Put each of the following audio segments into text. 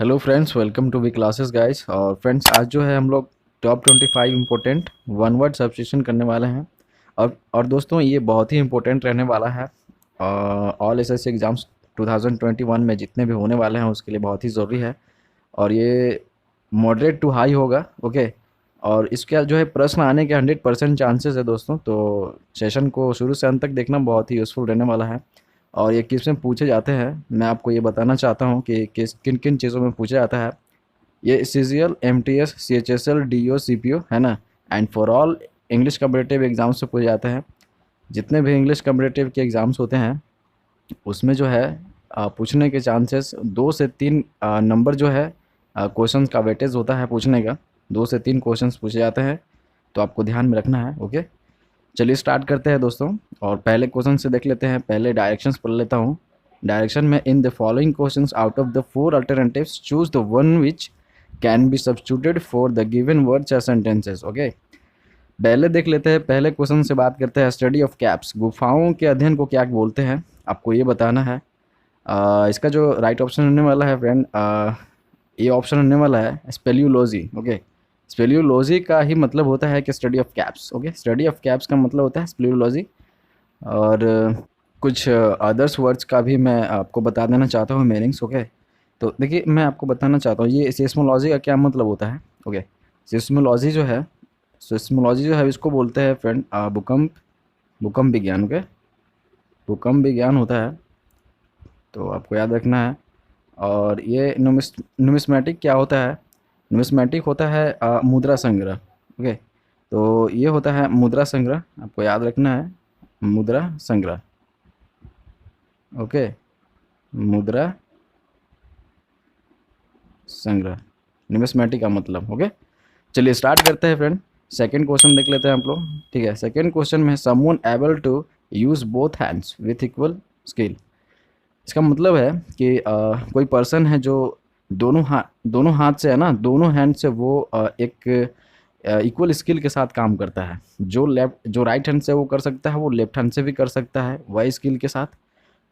Hello friends, welcome to V classes guys. और friends, आज जो है हम लोग top 25 important one word substitution करने वाले हैं। और दोस्तों, ये बहुत ही इम्पोर्टेंट रहने वाला है। ऑल एसएससी एग्ज़ाम्स 2021 में जितने भी होने वाले हैं उसके लिए बहुत ही ज़रूरी है। और ये मॉडरेट टू हाई होगा, ओके। और इसका जो है प्रश्न आने के 100% चांसेस है दोस्तों। तो सेशन को शुरू से अंत तक देखना बहुत ही यूज़फुल रहने वाला है। और ये किस में पूछे जाते हैं मैं आपको ये बताना चाहता हूँ कि किस किन किन चीज़ों में पूछा जाता है। ये CGL, MTS, CHSL, DO, CPO है ना। And for all English competitive exams से पूछे जाते हैं। जितने भी इंग्लिश कम्पिटिटिव के एग्ज़ाम्स होते हैं उसमें जो है पूछने के चांसेस 2 से 3 नंबर जो है क्वेश्चंस का वेटेज होता है पूछने का। 2 से 3 क्वेश्चंस पूछे जाते हैं, तो आपको ध्यान में रखना है, ओके। चलिए स्टार्ट करते हैं दोस्तों। और पहले क्वेश्चन से देख लेते हैं। पहले डायरेक्शंस पढ़ लेता हूँ। डायरेक्शन में in the following questions out of the 4 alternatives choose the one which can be substituted for the given words या सेंटेंसेस, ओके। पहले देख लेते हैं, पहले क्वेश्चन से बात करते हैं। स्टडी ऑफ कैप्स, गुफाओं के अध्ययन को क्या बोलते हैं, आपको ये बताना है। इसका जो राइट ऑप्शन होने वाला है फ्रेंड, ये ऑप्शन होने वाला है स्पेलियोलॉजी, ओके। स्पेलियोलॉजी का ही मतलब होता है कि study of caps, okay. Study of caps का मतलब होता है स्पेलियोलॉजी। और कुछ अदर्स वर्ड्स का भी मैं आपको बता देना चाहता हूँ मीनिंग्स, ओके। तो देखिए, मैं आपको बताना चाहता हूँ ये सिस्मोलॉजी का क्या मतलब होता है, ओके। सिस्मोलॉजी जो है, सिस्मोलॉजी जो है इसको बोलते हैं फ्रेंड भूकंप भूकंप विज्ञान, ओके। भूकंप विज्ञान होता है, तो आपको याद रखना है। और ये नुमिस्मेटिक क्या होता है? नुमिस्मेटिक होता है मुद्रा संग्रह, ओके। तो ये होता है मुद्रा संग्रह, आपको याद रखना है, मुद्रा संग्रह, ओके। मुद्रा संग्रह, न्यूमिस्मेटिक का मतलब, ओके। चलिए स्टार्ट करते हैं फ्रेंड। सेकंड क्वेश्चन देख लेते हैं आप लोग, ठीक है। सेकंड क्वेश्चन में someone able to use both hands with equal skill. इसका मतलब है कि कोई पर्सन है जो दोनों हाथ से है ना, दोनों हैंड से वो एक इक्वल स्किल के साथ काम करता है। जो राइट हैंड से वो कर सकता है वो लेफ्ट हैंड से भी कर सकता है वही स्किल के साथ।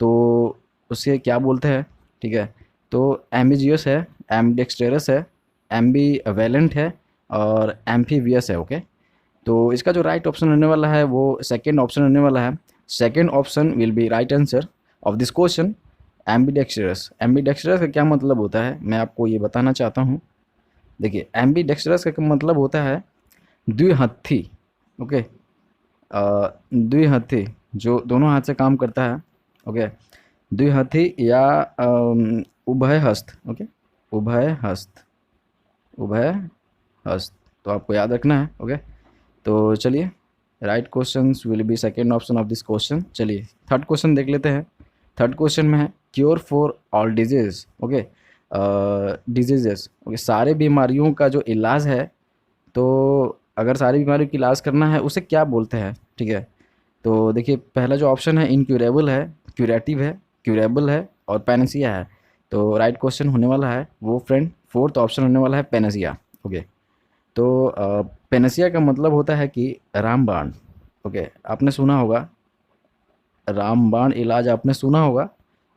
तो उसे क्या बोलते हैं, ठीक है। तो एम्बिजियस है, एम्बडेक्स्टेरस है, एम्बीवेलेंट है और एम्फीवियस है, ओके। तो इसका जो राइट ऑप्शन होने वाला है वो सेकंड ऑप्शन होने वाला है। Second option will be right answer of this question, ambidextrous. Ambidextrous का क्या मतलब होता है मैं आपको ये बताना चाहता हूँ। देखिए, एम्बीडेक्स्टरस का मतलब होता है द्विहस्थी, ओके। द्विहस्थी जो दोनों हाथ से काम करता है, ओके। द्विहस्थी या उभय हस्त, ओके। उभय हस्त, उभय हस्त, तो आपको याद रखना है, ओके। तो चलिए, right question will be second option of this question. चलिए थर्ड क्वेश्चन देख लेते हैं। थर्ड क्वेश्चन में है cure for all disease, okay. Diseases, okay. सारे बीमारियों का जो इलाज है, तो अगर सारी बीमारियों की इलाज करना है उसे क्या बोलते हैं, ठीक है। तो देखिए, पहला जो ऑप्शन है इनक्यूरेबल है, क्यूरेटिव है, क्यूरेबल है और पैनेसिया है। तो राइट क्वेश्चन होने वाला है वो फ्रेंड फोर्थ ऑप्शन होने वाला है पैनेसिया, ओके। तो पैनेसिया का मतलब होता है कि रामबाण, ओके। आपने सुना होगा रामबाण इलाज, आपने सुना होगा।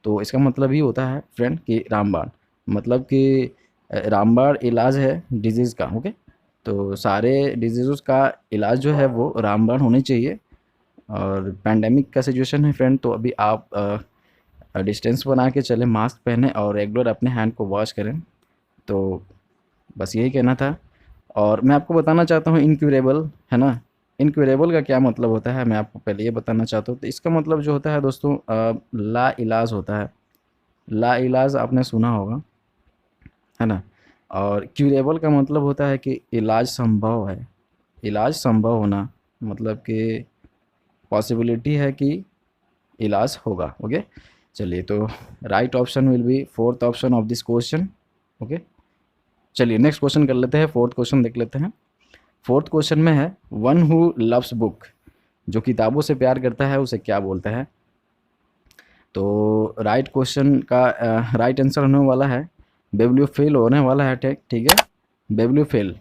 तो इसका मतलब ही होता है फ्रेंड कि रामबाण, मतलब कि रामबाण इलाज है डिजीज़ का, ओके। तो सारे डिजीज़ का इलाज जो है वो रामबाण होनी चाहिए। और पैंडेमिक का सिचुएशन है फ्रेंड, तो अभी आप डिस्टेंस बना के चलें, मास्क पहने और रेगुलर अपने हैंड को वॉश करें। तो बस यही कहना था। और मैं आपको बताना चाहता हूँ इनक्यूरेबल, है ना। इनक्यूरेबल का क्या मतलब होता है मैं आपको पहले ये बताना चाहता हूँ। तो इसका मतलब जो होता है दोस्तों ला इलाज होता है। ला इलाज आपने सुना होगा, है ना। और क्यूरेबल का मतलब होता है कि इलाज संभव है। इलाज संभव होना मतलब कि पॉसिबिलिटी है कि इलाज होगा, ओके। चलिए, तो right option will B fourth option of this question, okay. चलिए नेक्स्ट क्वेश्चन कर लेते हैं, फोर्थ क्वेश्चन देख लेते हैं। फोर्थ क्वेश्चन में है वन हु लव्स बुक, जो किताबों से प्यार करता है उसे क्या बोलते हैं। तो राइट क्वेश्चन का राइट आंसर होने वाला है बेबलियोफिल होने वाला है, ठीक ठीक है, बेबलियोफिल।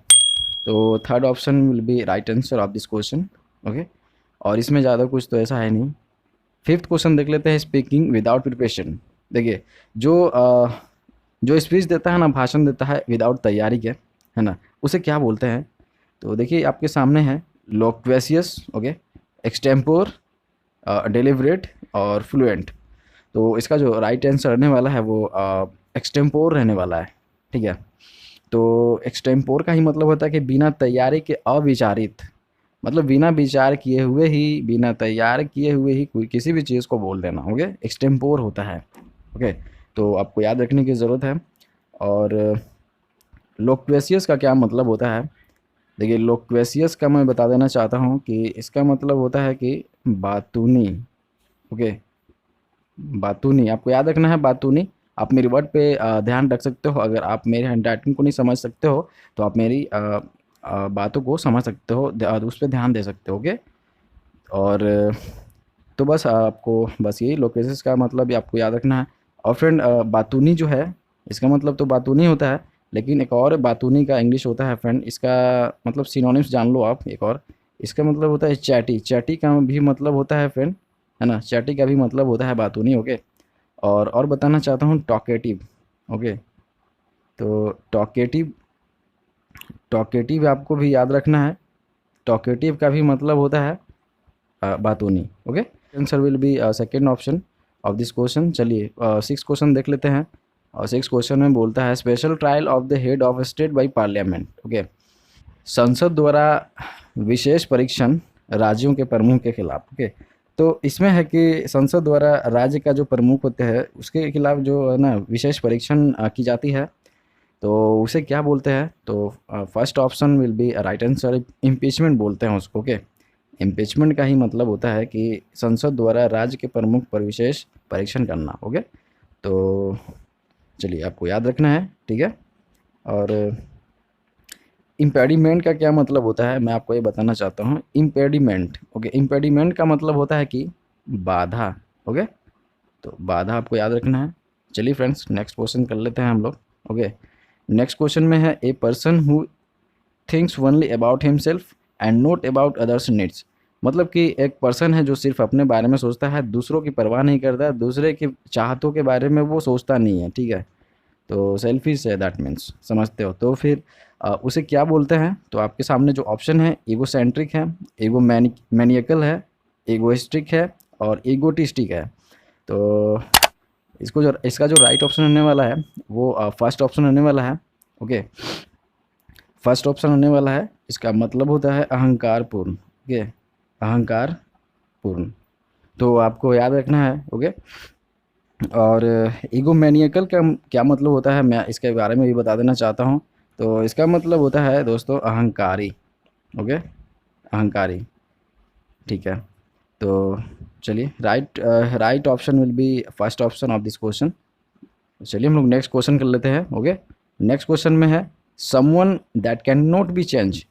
तो third option will be right answer of this question, okay. और इसमें ज़्यादा कुछ तो ऐसा है नहीं। फिफ्थ क्वेश्चन देख लेते हैं स्पीकिंग विदाउट प्रिपरेशन। देखिए, जो जो स्पीच देता है ना, भाषण देता है विदाउट तैयारी के, है ना, उसे क्या बोलते हैं? तो देखिए आपके सामने है लोक्वेशियस, ओके, एक्सटेम्पोर, डेलिबरेट और फ्लुएंट। तो इसका जो राइट आंसर रहने वाला है वो एक्सटेम्पोर रहने वाला है, ठीक है। तो एक्सटेम्पोर का ही मतलब होता है कि बिना तैयारी के अविचारित, मतलब बिना विचार किए हुए ही, बिना तैयार किए हुए ही कोई किसी भी चीज़ को बोल देना, ओके, एक्सटेम्पोर होता है, ओके। तो आपको याद रखने की ज़रूरत है। और लोक्वेशियस का क्या मतलब होता है? देखिए लोक्वेशियस का मैं बता देना चाहता हूँ कि इसका मतलब होता है कि बातूनी, ओके, बातूनी, आपको याद रखना है बातूनी। आप मेरी वर्ड पे ध्यान रख सकते हो। अगर आप मेरे हैंडराइटिंग को नहीं समझ सकते हो तो आप मेरी बातों को समझ सकते हो, उस पर ध्यान दे सकते हो, ओके। और तो बस आपको बस यही लोकेशंस का मतलब ये आपको याद रखना है। और फ्रेंड बातूनी जो है, इसका मतलब तो बातूनी होता है, लेकिन एक और बातूनी का इंग्लिश होता है फ्रेंड। इसका मतलब सिनोनिम्स जान लो आप एक और। इसका मतलब होता है चैटी, चैटी का भी मतलब होता है फ्रेंड, है ना, चैटी का भी मतलब होता है बातूनी, ओके। और बताना चाहता हूँ टॉकेटिव, ओके। तो टॉकेटिव, टॉकेटिव आपको भी याद रखना है। टॉकेटिव का भी मतलब होता है बातूनी, okay. Answer will be second option of this question. चलिए सिक्स क्वेश्चन देख लेते हैं। और सिक्स क्वेश्चन में बोलता है special trial of the head of state by parliament, okay. संसद द्वारा विशेष परीक्षण राज्यों के प्रमुख के खिलाफ, ओके। तो इसमें है कि संसद द्वारा राज्य का जो प्रमुख होते हैं उसके खिलाफ जो है ना विशेष परीक्षण की जाती है, तो उसे क्या बोलते हैं? तो first option will be right answer, impeachment बोलते हैं उसको, ओके। इम्पीचमेंट का ही मतलब होता है कि संसद द्वारा राज्य के प्रमुख पर विशेष परीक्षण करना, ओके। तो चलिए आपको याद रखना है, ठीक है। और इम्पेडिमेंट का क्या मतलब होता है मैं आपको ये बताना चाहता हूँ। इम्पेडिमेंट, ओके, इम्पेडिमेंट का मतलब होता है कि बाधा, ओके। तो बाधा आपको याद रखना है। चलिए फ्रेंड्स नेक्स्ट क्वेश्चन कर लेते हैं हम लोग, ओके। नेक्स्ट क्वेश्चन में है a person who thinks only about himself and not about others needs. मतलब कि एक पर्सन है जो सिर्फ अपने बारे में सोचता है, दूसरों की परवाह नहीं करता, दूसरे की चाहतों के बारे में वो सोचता नहीं है, ठीक है। तो सेल्फिश है, दैट मीन्स, समझते हो। तो फिर उसे क्या बोलते हैं? तो आपके सामने जो ऑप्शन है ईगोसेंट्रिक है, ईगो मैनियकल है, ईगोइस्टिक है और ईगोटिस्टिक है। तो इसका जो राइट ऑप्शन होने वाला है वो फर्स्ट ऑप्शन होने वाला है, ओके। फर्स्ट ऑप्शन होने वाला है। इसका मतलब होता है अहंकारपूर्ण, ओके, अहंकारपूर्ण। तो आपको याद रखना है, ओके। और ईगोमैनियकल का क्या मतलब होता है मैं इसके बारे में भी बता देना चाहता हूँ। तो इसका मतलब होता है दोस्तों अहंकारी, ओके, अहंकारी, ठीक है। तो चलिए right option will B first option of this question. चलिए हम लोग नेक्स्ट क्वेश्चन कर लेते हैं, ओके। नेक्स्ट क्वेश्चन में है someone that can not be change.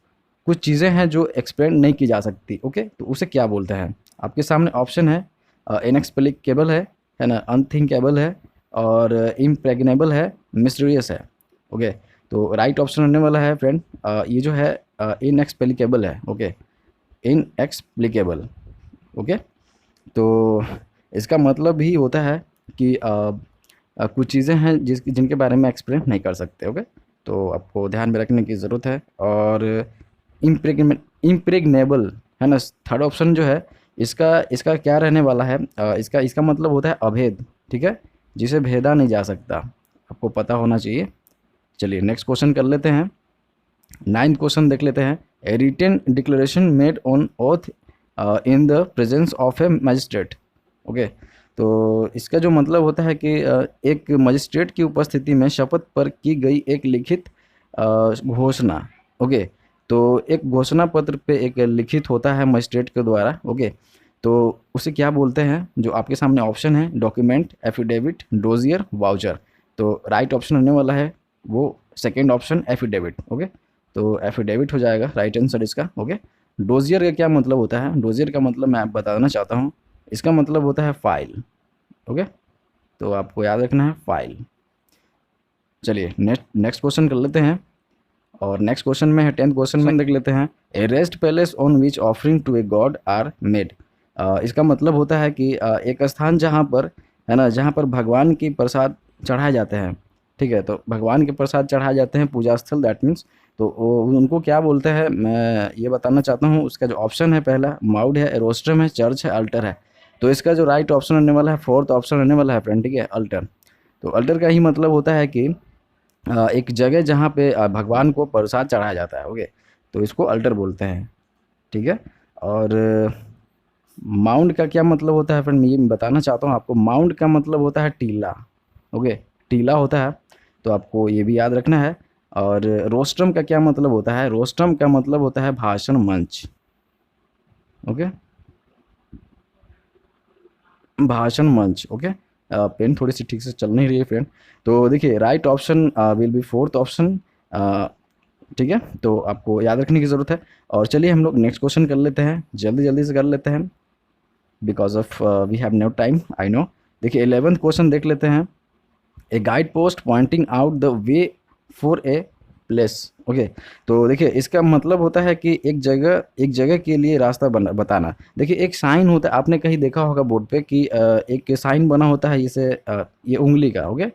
कुछ चीज़ें हैं जो एक्सप्लेन नहीं की जा सकती, ओके। तो उसे क्या बोलते हैं? आपके सामने ऑप्शन है इनएक्सप्लिकेबल है ना, अनथिंकेबल है और इम्प्रेग्नेबल है, मिस्टीरियस है, ओके। तो राइट ऑप्शन होने वाला है फ्रेंड ये जो है इनएक्सप्लिकेबल है, ओके, इनएक्सप्लिकेबल, ओके। तो इसका मतलब ही होता है कि कुछ चीज़ें हैं जिनके बारे में एक्सप्लेन नहीं कर सकते, ओके। तो आपको ध्यान में रखने की ज़रूरत है। और इम्प्रेग्नेबल है ना, थर्ड ऑप्शन जो है इसका इसका क्या रहने वाला है? इसका इसका मतलब होता है अभेद, ठीक है, जिसे भेदा नहीं जा सकता, आपको पता होना चाहिए। चलिए नेक्स्ट क्वेश्चन कर लेते हैं। नाइन्थ क्वेश्चन देख लेते हैं। A written declaration made on oath in the presence of a magistrate, okay. तो इसका जो मतलब होता है कि एक मजिस्ट्रेट की उपस्थिति में शपथ पर की गई एक लिखित घोषणा, ओके। तो एक घोषणा पत्र पे एक लिखित होता है मजिस्ट्रेट के द्वारा, ओके। तो उसे क्या बोलते हैं? जो आपके सामने ऑप्शन है डॉक्यूमेंट, एफिडेविट, डोजियर, वाउचर। तो राइट ऑप्शन होने वाला है वो सेकेंड ऑप्शन एफिडेविट, ओके। तो एफिडेविट हो जाएगा राइट आंसर इसका, ओके। डोजियर का क्या मतलब होता है? डोजियर का मतलब मैं आप बताना चाहता हूँ। इसका मतलब होता है फाइल, ओके। तो आपको याद रखना है फाइल। चलिए नेक्स्ट क्वेश्चन कर लेते हैं। और नेक्स्ट क्वेश्चन में है टेंथ क्वेश्चन में देख लेते हैं। A rest palace on which offering to a god are made. इसका मतलब होता है कि एक स्थान जहाँ पर है ना, जहाँ पर भगवान की प्रसाद चढ़ाए जाते हैं, ठीक है, तो भगवान के प्रसाद चढ़ाए जाते हैं पूजा स्थल, दैट मीन्स तो उनको क्या बोलते हैं मैं ये बताना चाहता हूँ। उसका जो ऑप्शन है पहला माउड है, एरोस्ट्रम है, चर्च है, अल्टर है। तो इसका जो राइट ऑप्शन रहने वाला है, फोर्थ ऑप्शन रहने वाला है फ्रेंड, ठीक है, अल्टर। तो अल्टर का ही मतलब होता है कि एक जगह जहाँ पे भगवान को प्रसाद चढ़ाया जाता है, ओके, तो इसको अल्टर बोलते हैं, ठीक है। और माउंड का क्या मतलब होता है फ्रेंड, मैं ये बताना चाहता हूँ आपको। माउंड का मतलब होता है टीला, ओके, टीला होता है, तो आपको ये भी याद रखना है। और रोस्ट्रम का क्या मतलब होता है, रोस्ट्रम का मतलब होता है भाषण मंच, ओके, भाषण मंच, ओके। पेन थोड़ी सी ठीक से चल नहीं रही है फ्रेंड। तो देखिए right option will B fourth option, ठीक है, तो आपको याद रखने की ज़रूरत है। और चलिए हम लोग नेक्स्ट क्वेश्चन कर लेते हैं, जल्दी जल्दी से कर लेते हैं, because of we have no time, I know. देखिए 11th क्वेश्चन देख लेते हैं। A guide post pointing out the way for a place, okay. तो देखिए इसका मतलब होता है कि एक जगह के लिए रास्ता बताना। देखिए एक साइन होता है, आपने कहीं देखा होगा बोर्ड पे कि एक साइन बना होता है, जैसे ये उंगली का, ओके,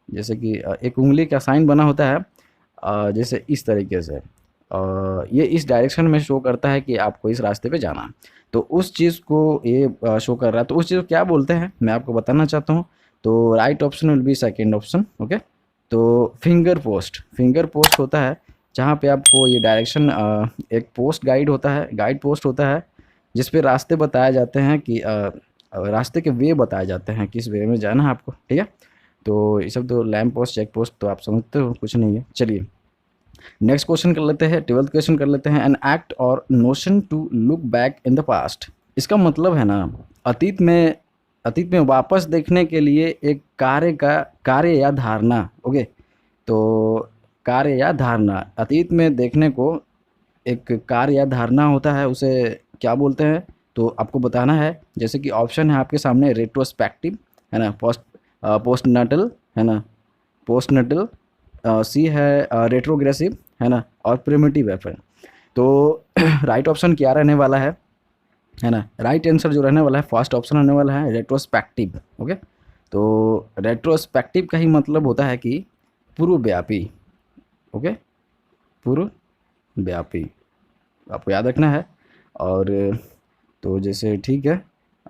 जैसे कि एक उंगली का साइन बना होता है, जैसे इस तरीके से, ये इस डायरेक्शन में शो करता है कि आपको इस रास्ते पे जाना है। तो उस चीज़ को ये शो कर रहा है, तो उस चीज़ को क्या बोलते हैं मैं आपको बताना चाहता हूँ। तो right option will be second option, okay. तो फिंगर पोस्ट होता है जहाँ पे आपको ये डायरेक्शन, एक पोस्ट गाइड होता है, गाइड पोस्ट होता है जिस पे रास्ते बताए जाते हैं कि रास्ते के वे बताए जाते हैं, किस वे में जाना है आपको, ठीक है। तो ये सब तो लैम्प पोस्ट, चेक पोस्ट तो आप समझते हो, कुछ नहीं है। चलिए नेक्स्ट क्वेश्चन कर लेते हैं, 12th क्वेश्चन कर लेते हैं। An act or notion to look back in the past, इसका मतलब है ना अतीत में, अतीत में वापस देखने के लिए एक कार्य या धारणा, ओके। तो कार्य या धारणा, अतीत में देखने को एक कार्य या धारणा होता है, उसे क्या बोलते हैं तो आपको बताना है। जैसे कि ऑप्शन है आपके सामने, रेट्रोस्पेक्टिव है ना, पोस्ट नटल है ना, पोस्ट नटल, सी है रेट्रोग्रेसिव है ना, और प्रिमिटिव है फ्रेंड। तो राइट ऑप्शन क्या रहने वाला है ना, राइट आंसर जो रहने वाला है फर्स्ट ऑप्शन रहने वाला है रेट्रोस्पेक्टिव, ओके। तो रेट्रोस्पेक्टिव का ही मतलब होता है कि पूर्वव्यापी, ओके, पूर्वव्यापी, आपको याद रखना है। और तो जैसे ठीक है,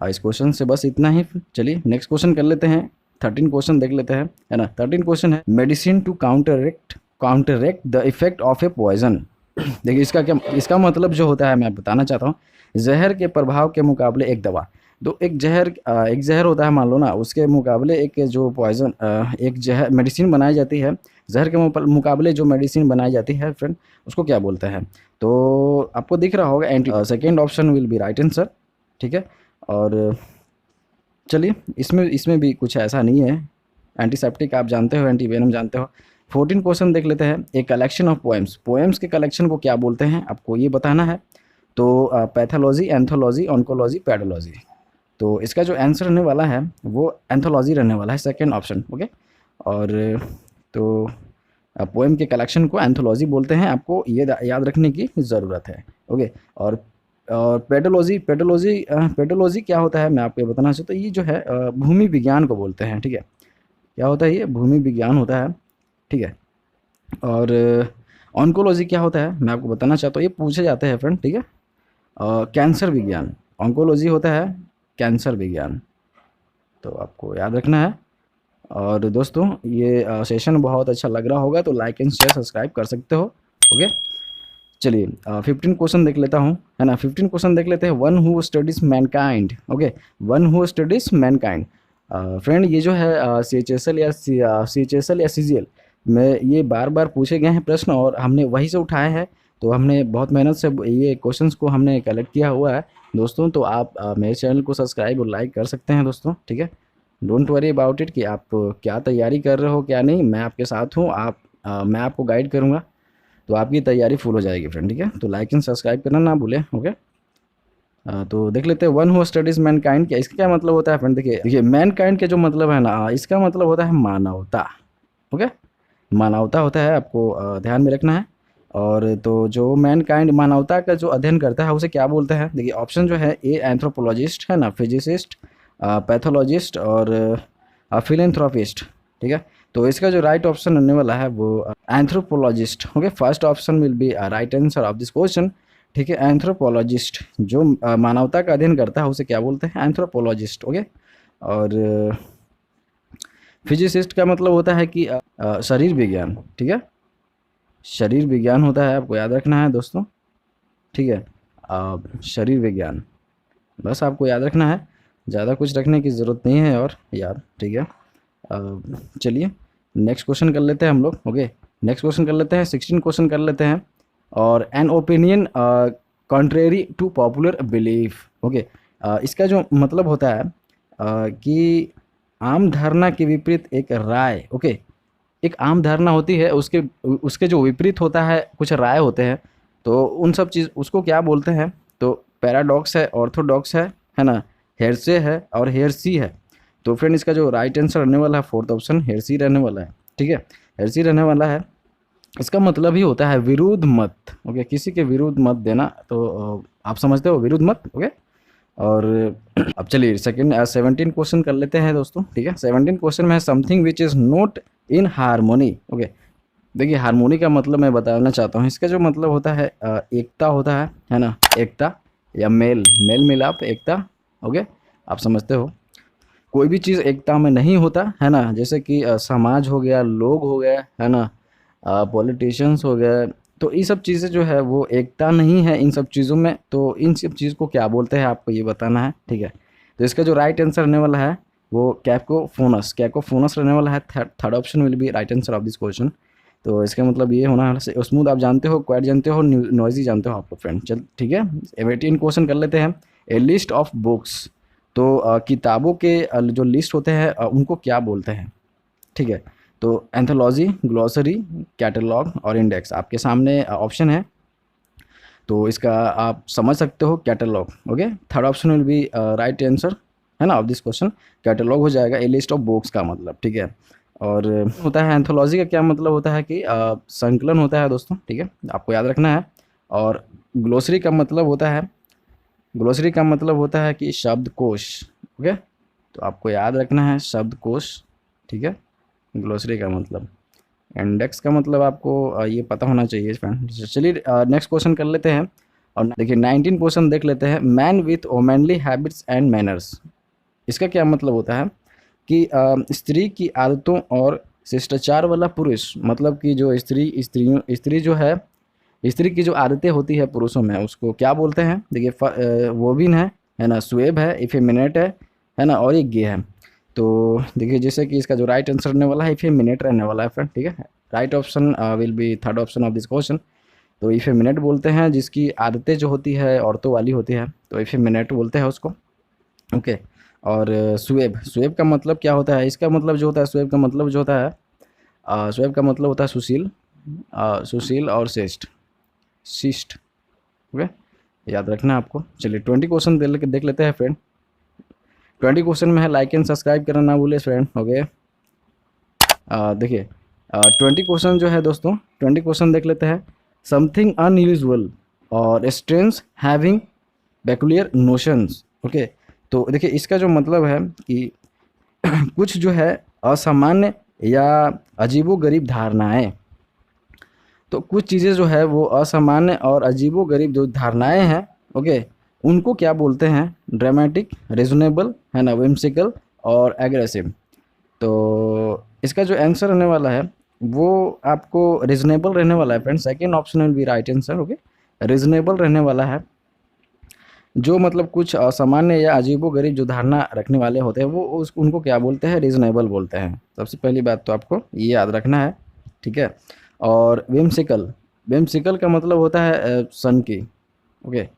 इस क्वेश्चन से बस इतना ही। चलिए नेक्स्ट क्वेश्चन कर लेते हैं, 13 क्वेश्चन देख लेते हैं, है ना। 13 क्वेश्चन है, medicine to counteract the effect of a poison. देखिए इसका मतलब जो होता है मैं बताना चाहता हूँ, जहर के प्रभाव के मुकाबले एक दवा। तो एक जहर होता है मान लो ना, उसके मुकाबले एक जो पॉइजन, एक जहर मेडिसिन बनाई जाती है, जहर के मुकाबले जो मेडिसिन बनाई जाती है फ्रेंड, उसको क्या बोलते हैं। तो आपको दिख रहा होगा anti, second option will be right answer, ठीक है। और चलिए इसमें भी कुछ ऐसा नहीं है, एंटीसेप्टिक आप जानते हो, एंटीवेनम जानते हो। 14 क्वेश्चन देख लेते हैं। ए कलेक्शन ऑफ पोएम्स के कलेक्शन को क्या बोलते हैं आपको ये बताना है। तो पैथोलॉजी, एंथोलॉजी, ऑन्कोलॉजी, पैडोलॉजी। तो इसका जो आंसर रहने वाला है वो एंथोलॉजी रहने वाला है, सेकेंड ऑप्शन, ओके। और तो पोएम के कलेक्शन को एंथोलॉजी बोलते हैं, आपको ये याद रखने की ज़रूरत है, ओके। और पेडोलॉजी क्या होता है मैं आपको ये बताना चाहता हूँ। ये जो है भूमि विज्ञान को बोलते हैं, ठीक है। क्या होता है, ये भूमि विज्ञान होता है, ठीक है। और ऑन्कोलॉजी क्या होता है मैं आपको बताना चाहता हूँ, ये पूछे जाते हैं फ्रेंड, ठीक है। कैंसर विज्ञान, ऑन्कोलॉजी होता है कैंसर विज्ञान, तो आपको याद रखना है। और दोस्तों ये सेशन बहुत अच्छा लग रहा होगा, तो लाइक एंड शेयर सब्सक्राइब कर सकते हो, ओके। चलिए 15 क्वेश्चन देख लेता हूँ, है ना। 15 क्वेश्चन देख लेते हैं। One who studies Mankind, okay, one who studies Mankind. Friend ये जो है सीएचएसएल या सीजीएल में ये बार बार पूछे गए हैं प्रश्न, और हमने वहीं से उठाए हैं। तो हमने बहुत मेहनत से ये क्वेश्चंस को हमने कलेक्ट किया हुआ है दोस्तों। तो आप मेरे चैनल को सब्सक्राइब और लाइक कर सकते हैं दोस्तों, ठीक है। डोंट वरी अबाउट इट कि आप क्या तैयारी कर रहे हो क्या नहीं, मैं आपके साथ हूँ, मैं आपको गाइड करूँगा, तो आपकी तैयारी फुल हो जाएगी फ्रेंड, ठीक है। तो लाइक एंड सब्सक्राइब करना ना भूलें, ओके। तो देख लेते हैं वन हु स्टडीज मैनकाइंड, क्या इसका क्या मतलब होता है फ्रेंड। देखिए मैनकाइंड के जो मतलब है ना, इसका मतलब होता है मानवता, ओके, मानवता होता है, आपको ध्यान में रखना है। और तो जो मैनकाइंड मानवता का जो अध्ययन करता है उसे क्या बोलते हैं। देखिए ऑप्शन जो है, ए एंथ्रोपोलॉजिस्ट है ना, फिजिसिस्ट, पैथोलॉजिस्ट और फिलेंथ्रोपिस्ट, ठीक है। तो इसका जो राइट ऑप्शन होने वाला है वो anthropologist. Okay, first option will be right answer of this question. ठीक है, एंथ्रोपोलॉजिस्ट जो मानवता का अध्ययन करता है उसे क्या बोलते हैं? एंथ्रोपोलॉजिस्ट। ओके, और फिजिसिस्ट का मतलब होता है कि शरीर विज्ञान। ठीक है, शरीर विज्ञान होता है, आपको याद रखना है दोस्तों। ठीक है, शरीर विज्ञान बस आपको याद रखना है, ज़्यादा कुछ रखने की ज़रूरत नहीं है और याद। ठीक है, चलिए नेक्स्ट क्वेश्चन कर लेते हैं हम लोग। ओके, नेक्स्ट क्वेश्चन कर लेते हैं, 16 क्वेश्चन कर लेते हैं। और an opinion contrary to popular belief. Okay, इसका जो मतलब होता है कि आम धारणा के विपरीत एक राय। ओके, एक आम धारणा होती है, उसके उसके जो विपरीत होता है कुछ राय होते हैं, तो उन सब चीज़ उसको क्या बोलते हैं? तो पैराडॉक्स है, ऑर्थोडॉक्स है ना, हेरसे है और हेरसी है। तो फ्रेंड इसका जो राइट आंसर रहने वाला है फोर्थ ऑप्शन हेरसी रहने वाला है। ठीक है, हेरसी रहने वाला है। इसका मतलब ही होता है विरुद्ध मत। ओके, किसी के विरुद्ध मत देना, तो आप समझते हो विरुद्ध मत। ओके, और अब चलिए सेकंड 17 क्वेश्चन कर लेते हैं दोस्तों। ठीक है, 17 क्वेश्चन में है something which is not in harmony. Okay, देखिए हारमोनी का मतलब मैं बताना चाहता हूँ। इसका जो मतलब होता है एकता होता है ना, एकता या मेल मेल मिलाप, एकता। ओके, आप समझते हो कोई भी चीज़ एकता में नहीं होता है ना, जैसे कि समाज हो गया, लोग हो गए, है ना, पॉलिटिशियंस हो गए, तो ये सब चीज़ें जो है वो एकता नहीं है इन सब चीज़ों में। तो इन सब चीज़ को क्या बोलते हैं आपको ये बताना है। ठीक है, तो इसका जो राइट आंसर रहने वाला है वो कैकोफोनस, कैकोफोनस रहने वाला है। Third option will be right answer of this question. तो इसका मतलब ये होना है, स्मूथ आप जानते हो, क्वाइट जानते हो, नॉइजी जानते हो आपको फ्रेंड। चल ठीक है, 18 क्वेश्चन कर लेते हैं। ए लिस्ट ऑफ बुक्स, तो किताबों के जो लिस्ट होते हैं उनको क्या बोलते हैं? ठीक है, तो एंथोलॉजी, ग्लॉसरी, कैटलॉग और इंडेक्स आपके सामने ऑप्शन है, तो इसका आप समझ सकते हो catalogue. Okay, third option will be right answer है ना ऑफ दिस क्वेश्चन, कैटलॉग हो जाएगा ए लिस्ट ऑफ बुक्स का मतलब। ठीक है, और होता है एंथोलॉजी का क्या मतलब होता है कि संकलन होता है दोस्तों। ठीक है, आपको याद रखना है। और ग्लोसरी का मतलब होता है, ग्लोसरी का मतलब होता है कि शब्दकोश। ओके, तो आपको याद रखना है शब्दकोश। ठीक है, ग्लोसरी का मतलब। इंडेक्स का मतलब आपको ये पता होना चाहिए फ्रेंड। चलिए नेक्स्ट क्वेश्चन कर लेते हैं। और देखिए 19 क्वेश्चन देख लेते हैं। Man with womanly habits and manners, इसका क्या मतलब होता है कि स्त्री की आदतों और शिष्टाचार वाला पुरुष, मतलब कि जो स्त्री जो है, स्त्री की जो आदतें होती है पुरुषों में उसको क्या बोलते हैं? देखिए वोबिन है ना, स्वेब है, इफेमिनेट है ना, और एक गे है। तो देखिए जैसे कि इसका जो राइट आंसर रहने वाला है इफेमिनेट रहने वाला है फ्रेंड। ठीक है, right option will B third option of this question. तो इफेमिनेट बोलते हैं जिसकी आदतें जो होती है औरतों वाली होती है, तो इफेमिनेट बोलते हैं उसको। ओके, और स्वेब, स्वेब का मतलब क्या होता है? इसका मतलब जो होता है, स्वेब का मतलब जो होता है, स्वेब का मतलब होता है सुशील, सुशील और श्रेष्ठ, शिष्ट। ओके, याद रखना है आपको। चलिए 20 क्वेश्चन देख लेते हैं फ्रेंड। 20 क्वेश्चन में है लाइक एंड सब्सक्राइब करना ना भूले फ्रेंड। ओके, देखिए 20 क्वेश्चन जो है दोस्तों, 20 क्वेश्चन देख लेते हैं। समथिंग अनयूजुअल और strange having peculiar notions. Okay, तो देखिए इसका जो मतलब है कि कुछ जो है असामान्य या अजीबोगरीब धारणाएं, तो कुछ चीज़ें जो है वो असामान्य और अजीबोगरीब जो धारणाएं हैं, ओके, उनको क्या बोलते हैं? ड्रामेटिक, रीजनेबल, है ना, विम्सिकल और एग्रेसिव। तो इसका जो आंसर रहने वाला है वो आपको रीजनेबल रहने वाला है friend. Second option will be right answer. Okay, reasonable रहने वाला है। जो मतलब कुछ असामान्य या अजीबोगरीब जो धारणा रखने वाले होते हैं वो उनको क्या बोलते हैं? रीजनेबल बोलते हैं। सबसे पहली बात तो आपको ये याद रखना है। ठीक है, और विम्सिकल, विम्सिकल का मतलब होता है सन की। ओके,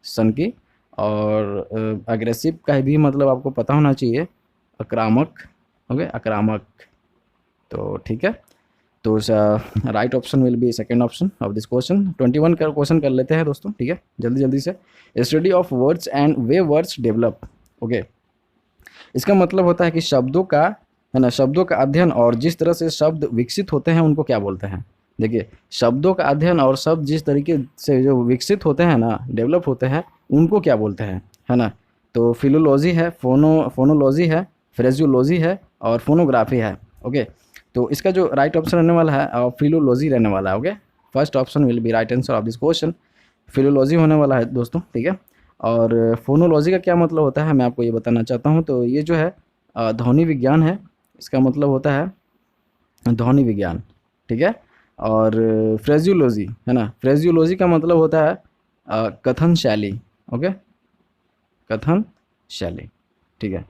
सन की। और अग्रेसिव का भी मतलब आपको पता होना चाहिए, आक्रामक। ओके, आक्रामक। तो ठीक है, तो right option will be second option of this question. 21 का क्वेश्चन कर लेते हैं दोस्तों। ठीक है, जल्दी जल्दी से। Study of words and way words develop. Okay, इसका मतलब होता है कि शब्दों का, है ना, शब्दों का अध्ययन और जिस तरह से शब्द विकसित होते हैं उनको क्या बोलते हैं? देखिए शब्दों का अध्ययन और शब्द जिस तरीके से जो विकसित होते हैं ना, डेवलप होते हैं, उनको क्या बोलते हैं? है ना, तो फिलोलॉजी है, फोनोलॉजी है, फ्रेजियोलॉजी है और फोनोग्राफी है। ओके, तो इसका जो राइट ऑप्शन रहने वाला है फिलोलॉजी रहने वाला है। Okay, first option will be right answer of this question, philology होने वाला है दोस्तों, ठीक है। और फोनोलॉजी का क्या मतलब होता है मैं आपको ये बताना चाहता हूँ। तो ये जो है ध्वनि विज्ञान है, इसका मतलब होता है ध्वनि विज्ञान, ठीक है। और फ्रेजियोलॉजी है ना, फ्रेजियोलॉजी का मतलब होता है कथन शैली। ओके, कथन शैली, ठीक है।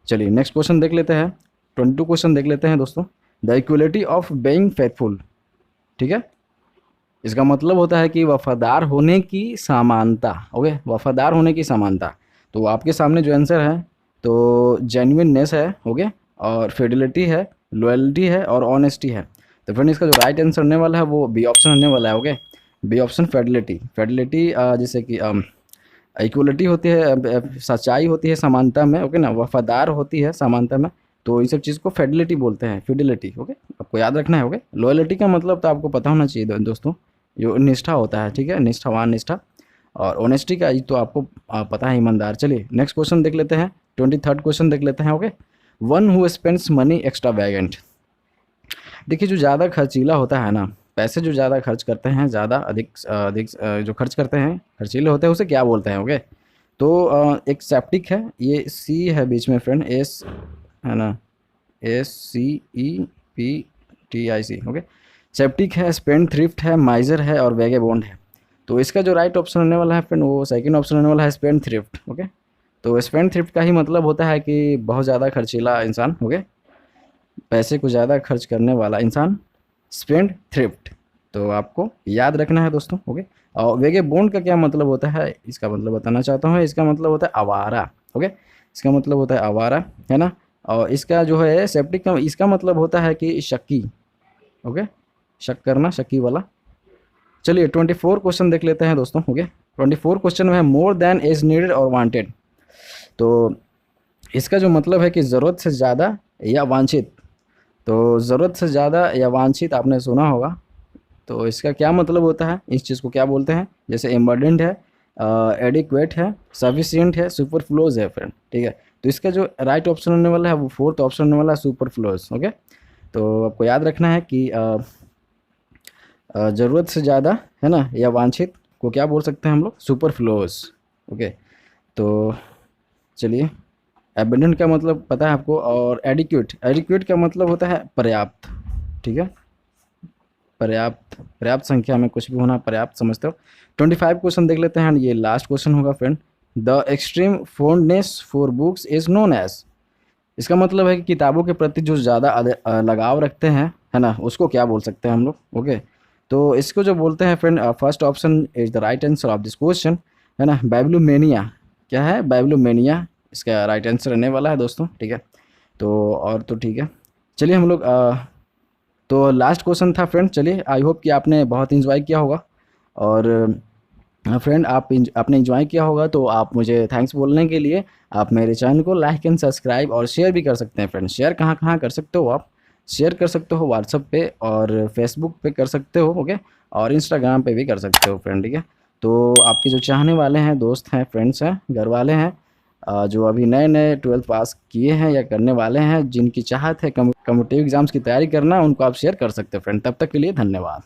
चलिए नेक्स्ट क्वेश्चन देख लेते हैं, 22 क्वेश्चन देख लेते हैं दोस्तों। The equality of being faithful, ठीक है, इसका मतलब होता है कि वफादार होने की समानता। ओके, वफादार होने की समानता। तो आपके सामने जो आंसर है तो जेन्युइननेस है, ओके, और फिडिलिटी है, लॉयल्टी है और ऑनेस्टी है। तो फ्रेंड इसका जो राइट आंसर होने वाला है वो बी ऑप्शन होने वाला है। Okay, B option fidelity. Fidelity जैसे कि इक्वलिटी होती है, सच्चाई होती है समानता में, ओके ना, वफादार होती है समानता में, तो इस सब चीज़ को फिडिलिटी बोलते हैं, फिडिलिटी। ओके, आपको याद रखना है। ओके, लॉयल्टी का मतलब तो आपको पता होना चाहिए दोस्तों, जो निष्ठा होता है, ठीक है, निष्ठावान, निष्ठा। और ऑनेस्टी का तो आपको पता है, ईमानदार। चलिए नेक्स्ट क्वेश्चन देख लेते हैं, 23rd क्वेश्चन देख लेते हैं। Okay, one who spends money extravagant. देखिए जो ज़्यादा खर्चीला होता है ना, पैसे जो ज़्यादा खर्च करते हैं, ज़्यादा अधिक अधिक जो खर्च करते हैं, खर्चीले होते हैं, उसे क्या बोलते हैं। ओके, तो एक सेप्टिक है, ये सी है बीच में फ्रेंड, एस है ना, SCEPTIC। ओके, सेप्टिक है, स्पेंड थ्रिफ्ट है, माइजर है और वेगेबॉन्ड है। तो इसका जो राइट ऑप्शन होने वाला है फ्रेंड वो सेकंड ऑप्शन होने वाला है, स्पेंड थ्रिफ्ट। ओके, तो स्पेंड थ्रिफ्ट का ही मतलब होता है कि बहुत ज़्यादा खर्चीला इंसान। ओके, पैसे को ज़्यादा खर्च करने वाला इंसान, स्पेंड थ्रिफ्ट। तो आपको याद रखना है दोस्तों। ओके, और वेगेबॉन्ड का क्या मतलब होता है, इसका मतलब बताना चाहता हूँ। इसका मतलब होता है आवारा। ओके, इसका मतलब होता है आवारा, है ना। और इसका जो है सेप्टिक का, इसका मतलब होता है कि शक्की। ओके, शक करना, शक्की वाला। चलिए 24 क्वेश्चन देख लेते हैं दोस्तों। ओके, 24 क्वेश्चन में है मोर देन इज नीडेड और वांटेड। तो इसका जो मतलब है कि ज़रूरत से ज़्यादा या वांछित। तो ज़रूरत से ज़्यादा या वांछित आपने सुना होगा, तो इसका क्या मतलब होता है, इस चीज़ को क्या बोलते हैं। जैसे एम्बर्डेंट है, एडिक्वेट है, सफिशिएंट है, सुपरफ्लोज है फ्रेंड, ठीक है। तो इसका जो राइट ऑप्शन होने वाला है वो फोर्थ ऑप्शन होने वाला है, सुपरफ्लोज। ओके, तो आपको याद रखना है कि ज़रूरत से ज़्यादा, है ना, या वांछित को क्या बोल सकते हैं हम लोग, सुपरफ्लोज। ओके, तो चलिए, एबंडेंट का मतलब पता है आपको, और एडिक्वेट, एडिक्वेट का मतलब होता है पर्याप्त, ठीक है, पर्याप्त, पर्याप्त संख्या में कुछ भी होना पर्याप्त समझते हो। 25 क्वेश्चन देख लेते हैं, ये लास्ट क्वेश्चन होगा friend. The extreme fondness for books is known as. इसका मतलब है कि किताबों के प्रति जो ज़्यादा लगाव रखते हैं, है ना, उसको क्या बोल सकते हैं हम लोग। ओके, तो इसको जो बोलते हैं friend, first option is the right answer of this question, है ना, बाइब्लोमेनिया। क्या है, बाइब्लोमेनिया इसका राइट आंसर रहने वाला है दोस्तों, ठीक है। तो और तो ठीक है, चलिए हम लोग तो लास्ट क्वेश्चन था फ्रेंड। चलिए, आई होप कि आपने बहुत इंजॉय किया होगा। और फ्रेंड आपने इंजॉय किया होगा तो आप मुझे थैंक्स बोलने के लिए आप मेरे चैनल को लाइक एंड सब्सक्राइब और शेयर भी कर सकते हैं फ्रेंड। शेयर कहाँ कहाँ कर सकते हो आप, शेयर कर सकते हो व्हाट्सअप पे और फेसबुक पे कर सकते हो। ओके, और इंस्टाग्राम पे भी कर सकते हो फ्रेंड, ठीक है। तो आपके जो चाहने वाले हैं, दोस्त हैं, फ्रेंड्स हैं, घर वाले हैं, जो अभी नए नए 12th पास किए हैं या करने वाले हैं, जिनकी चाहत है कम्पिटिटिव एग्जाम्स की तैयारी करना, उनको आप शेयर कर सकते हैं फ्रेंड। तब तक के लिए धन्यवाद।